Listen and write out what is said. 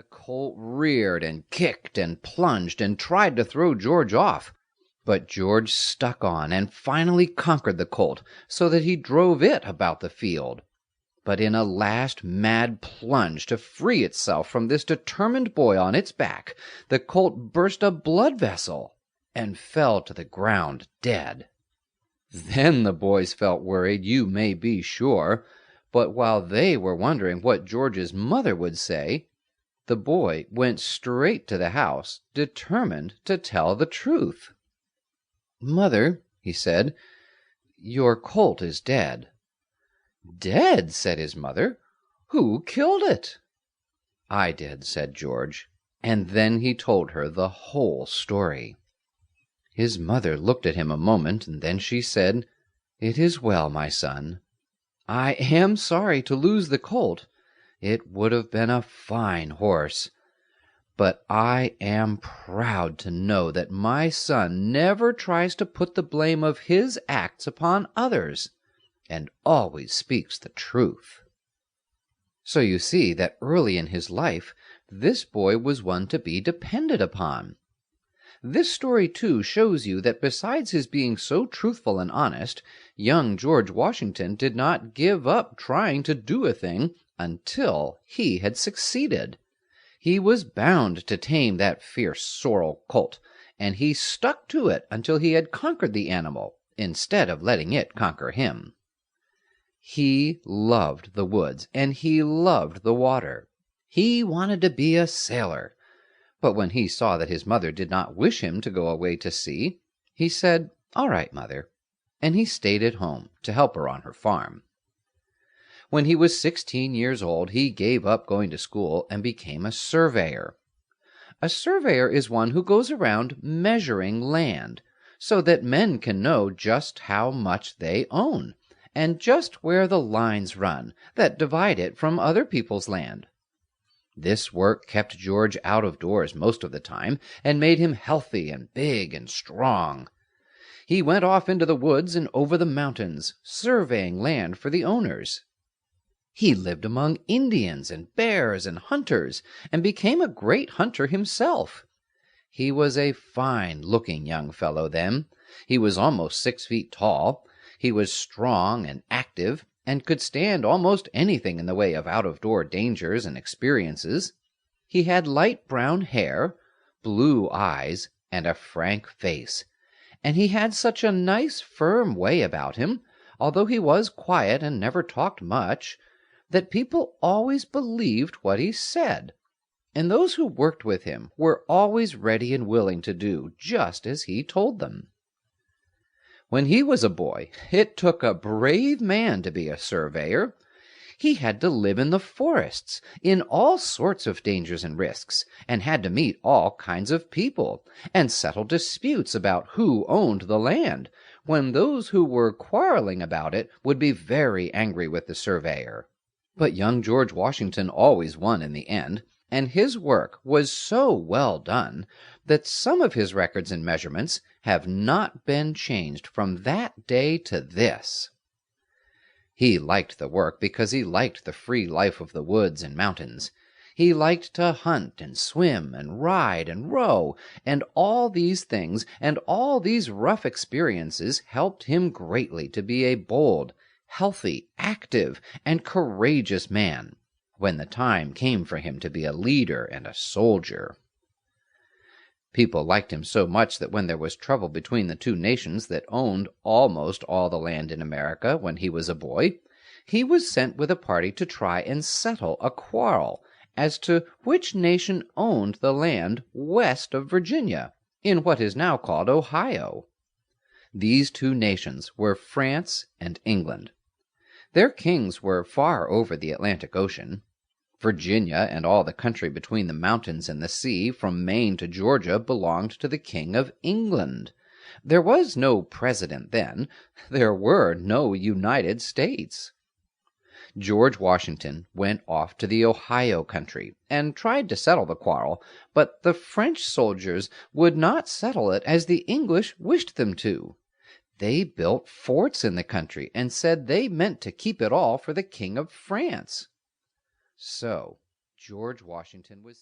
The colt reared and kicked and plunged and tried to throw George off, but George stuck on and finally conquered the colt so that he drove it about the field. But in a last mad plunge to free itself from this determined boy on its back, the colt burst a blood vessel and fell to the ground dead. Then the boys felt worried, you may be sure, but while they were wondering what George's mother would say, the boy went straight to the house, determined to tell the truth. "Mother," he said, "your colt is dead." "Dead?" said his mother. "Who killed it?" "I did," said George, and then he told her the whole story. His mother looked at him a moment, and then she said, "It is well, my son. I am sorry to lose the colt. It would have been a fine horse. But I am proud to know that my son never tries to put the blame of his acts upon others, and always speaks the truth." So you see that early in his life this boy was one to be depended upon. This story, too, shows you that besides his being so truthful and honest, young George Washington did not give up trying to do a thing until he had succeeded. He was bound to tame that fierce sorrel colt, and he stuck to it until he had conquered the animal, instead of letting it conquer him. He loved the woods, and he loved the water. He wanted to be a sailor. But when he saw that his mother did not wish him to go away to sea, he said, "All right, mother," and he stayed at home to help her on her farm. When he was 16 years old, he gave up going to school and became a surveyor. A surveyor is one who goes around measuring land, so that men can know just how much they own, and just where the lines run that divide it from other people's land. This work kept George out of doors most of the time, and made him healthy and big and strong. He went off into the woods and over the mountains, surveying land for the owners. He lived among Indians and bears and hunters, and became a great hunter himself. He was a fine-looking young fellow then. He was almost 6 feet tall. He was strong and active, and could stand almost anything in the way of out-of-door dangers and experiences. He had light brown hair, blue eyes, and a frank face, and he had such a nice, firm way about him, although he was quiet and never talked much, that people always believed what he said, and those who worked with him were always ready and willing to do just as he told them. When he was a boy, it took a brave man to be a surveyor. He had to live in the forests, in all sorts of dangers and risks, and had to meet all kinds of people, and settle disputes about who owned the land, when those who were quarreling about it would be very angry with the surveyor. But young George Washington always won in the end, and his work was so well done that some of his records and measurements have not been changed from that day to this. He liked the work because he liked the free life of the woods and mountains. He liked to hunt and swim and ride and row, and all these things and all these rough experiences helped him greatly to be a bold, healthy, active, and courageous man when the time came for him to be a leader and a soldier. People liked him so much that when there was trouble between the two nations that owned almost all the land in America when he was a boy, he was sent with a party to try and settle a quarrel as to which nation owned the land west of Virginia, in what is now called Ohio. These two nations were France and England. Their kings were far over the Atlantic Ocean. Virginia and all the country between the mountains and the sea, from Maine to Georgia, belonged to the King of England. There was no president then. There were no United States. George Washington went off to the Ohio country and tried to settle the quarrel, but the French soldiers would not settle it as the English wished them to. They built forts in the country and said they meant to keep it all for the King of France. So George Washington was